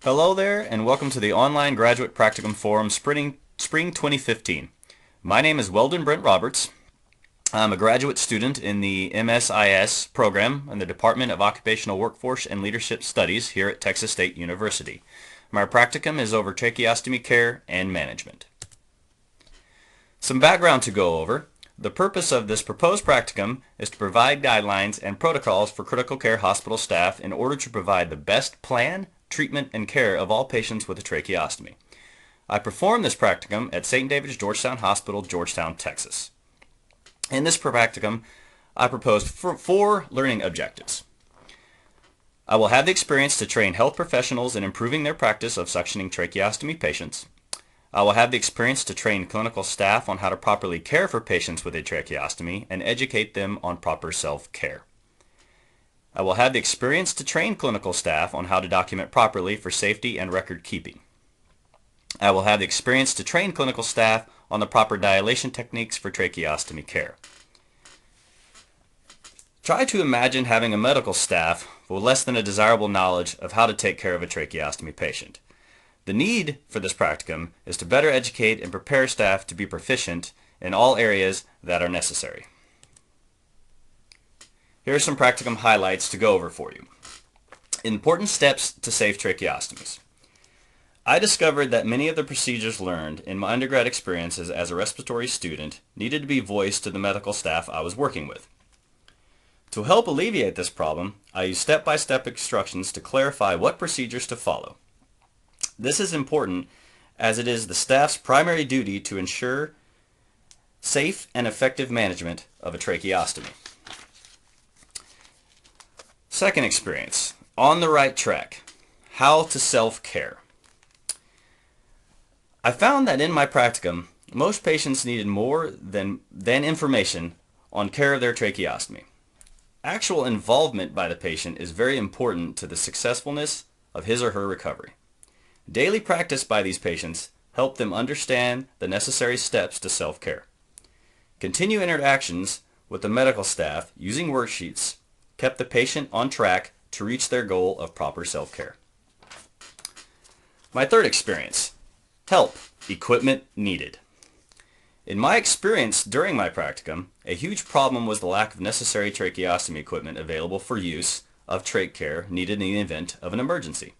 Hello there, and welcome to the online graduate practicum forum spring 2015. My name is Weldon Brent Roberts. I'm a graduate student in the MSIS program in the Department of Occupational Workforce and Leadership Studies here at Texas State University. My practicum is over tracheostomy care and management. Some background to go over. The purpose of this proposed practicum is to provide guidelines and protocols for critical care hospital staff in order to provide the best plan, treatment, and care of all patients with a tracheostomy. I performed this practicum at St. David's Georgetown Hospital, Georgetown, Texas. In this practicum, I proposed four learning objectives. I will have the experience to train health professionals in improving their practice of suctioning tracheostomy patients. I will have the experience to train clinical staff on how to properly care for patients with a tracheostomy and educate them on proper self-care. I will have the experience to train clinical staff on how to document properly for safety and record keeping. I will have the experience to train clinical staff on the proper dilation techniques for tracheostomy care. Try to imagine having a medical staff with less than a desirable knowledge of how to take care of a tracheostomy patient. The need for this practicum is to better educate and prepare staff to be proficient in all areas that are necessary. Here are some practicum highlights to go over for you. Important steps to safe tracheostomies. I discovered that many of the procedures learned in my undergrad experiences as a respiratory student needed to be voiced to the medical staff I was working with. To help alleviate this problem, I used step-by-step instructions to clarify what procedures to follow. This is important as it is the staff's primary duty to ensure safe and effective management of a tracheostomy. Second experience, on the right track, how to self-care. I found that in my practicum, most patients needed more than information on care of their tracheostomy. Actual involvement by the patient is very important to the successfulness of his or her recovery. Daily practice by these patients help them understand the necessary steps to self-care. Continued interactions with the medical staff using worksheets kept the patient on track to reach their goal of proper self-care. My third experience, help, equipment needed. In my experience during my practicum, a huge problem was the lack of necessary tracheostomy equipment available for use of trach care needed in the event of an emergency.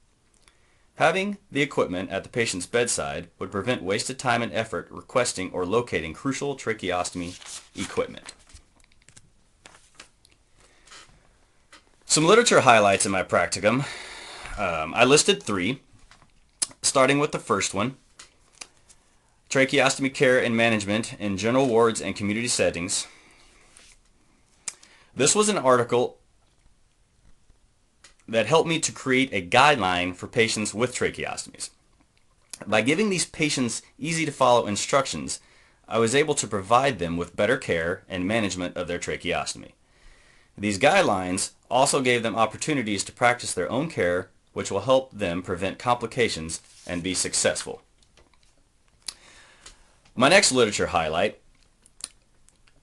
Having the equipment at the patient's bedside would prevent wasted time and effort requesting or locating crucial tracheostomy equipment. Some literature highlights in my practicum. I listed three, starting with the first one, Tracheostomy Care and Management in General Wards and Community Settings. This was an article that helped me to create a guideline for patients with tracheostomies. By giving these patients easy-to-follow instructions, I was able to provide them with better care and management of their tracheostomy. These guidelines also gave them opportunities to practice their own care, which will help them prevent complications and be successful. My next literature highlight,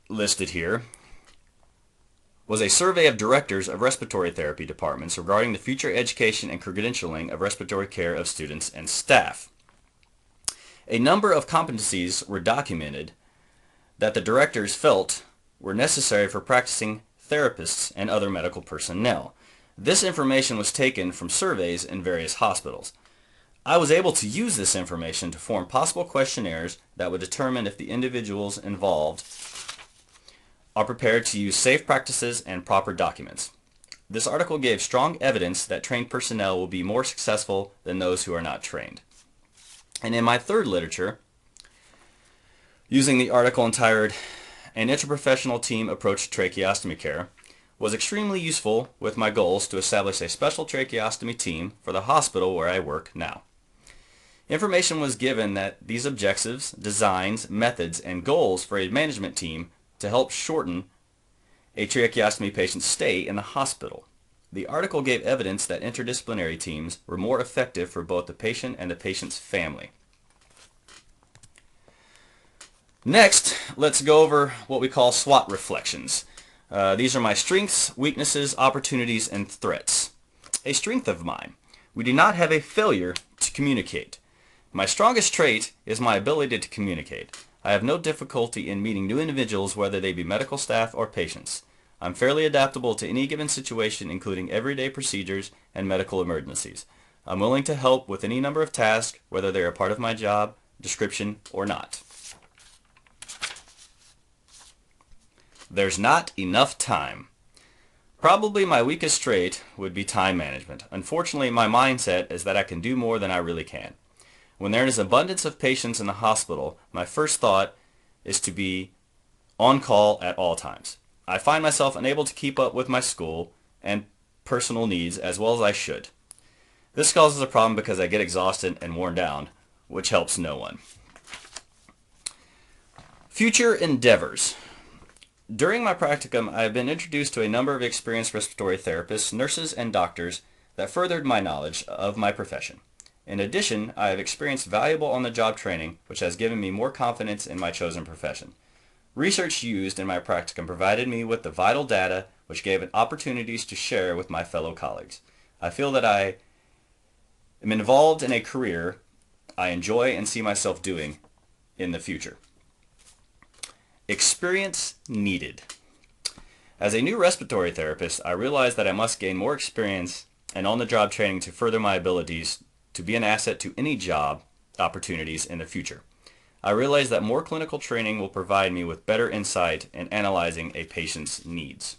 listed here, was a survey of directors of respiratory therapy departments regarding the future education and credentialing of respiratory care of students and staff. A number of competencies were documented that the directors felt were necessary for practicing therapists and other medical personnel. This information was taken from surveys in various hospitals. I was able to use this information to form possible questionnaires that would determine if the individuals involved are prepared to use safe practices and proper documents. This article gave strong evidence that trained personnel will be more successful than those who are not trained. And in my third literature, using the article entitled An Interprofessional Team Approach to Tracheostomy Care, was extremely useful with my goals to establish a special tracheostomy team for the hospital where I work now. Information was given that these objectives, designs, methods, and goals for a management team to help shorten a tracheostomy patient's stay in the hospital. The article gave evidence that interdisciplinary teams were more effective for both the patient and the patient's family. Next, let's go over what we call SWOT reflections. These are my strengths, weaknesses, opportunities, and threats. A strength of mine. We do not have a failure to communicate. My strongest trait is my ability to communicate. I have no difficulty in meeting new individuals, whether they be medical staff or patients. I'm fairly adaptable to any given situation, including everyday procedures and medical emergencies. I'm willing to help with any number of tasks, whether they are part of my job description or not. There's not enough time. Probably my weakest trait would be time management. Unfortunately, my mindset is that I can do more than I really can. When there is abundance of patients in the hospital, my first thought is to be on call at all times. I find myself unable to keep up with my school and personal needs as well as I should. This causes a problem because I get exhausted and worn down, which helps no one. Future endeavors. During my practicum, I have been introduced to a number of experienced respiratory therapists, nurses, and doctors that furthered my knowledge of my profession. In addition, I have experienced valuable on-the-job training, which has given me more confidence in my chosen profession. Research used in my practicum provided me with the vital data which gave opportunities to share with my fellow colleagues. I feel that I am involved in a career I enjoy and see myself doing in the future. Experience needed. As a new respiratory therapist, I realized that I must gain more experience and on-the-job training to further my abilities to be an asset to any job opportunities in the future. I realize that more clinical training will provide me with better insight in analyzing a patient's needs.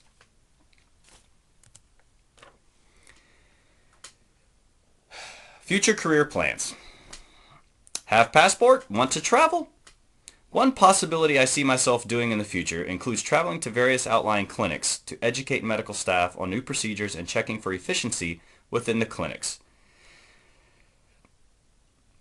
Future career plans. Have passport? Want to travel? One possibility I see myself doing in the future includes traveling to various outlying clinics to educate medical staff on new procedures and checking for efficiency within the clinics.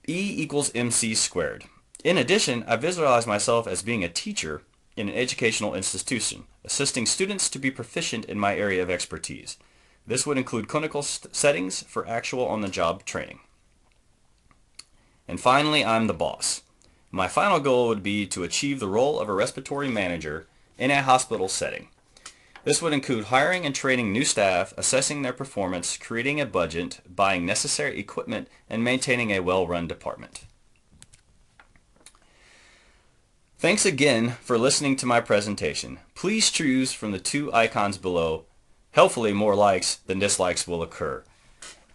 E equals MC squared. In addition, I visualize myself as being a teacher in an educational institution, assisting students to be proficient in my area of expertise. This would include clinical settings for actual on-the-job training. And finally, I'm the boss. My final goal would be to achieve the role of a respiratory manager in a hospital setting. This would include hiring and training new staff, assessing their performance, creating a budget, buying necessary equipment, and maintaining a well-run department. Thanks again for listening to my presentation. Please choose from the two icons below. Hopefully more likes than dislikes will occur.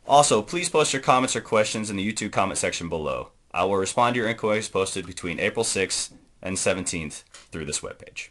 Also, please post your comments or questions in the YouTube comment section below. I will respond to your inquiries posted between April 6th and 17th through this webpage.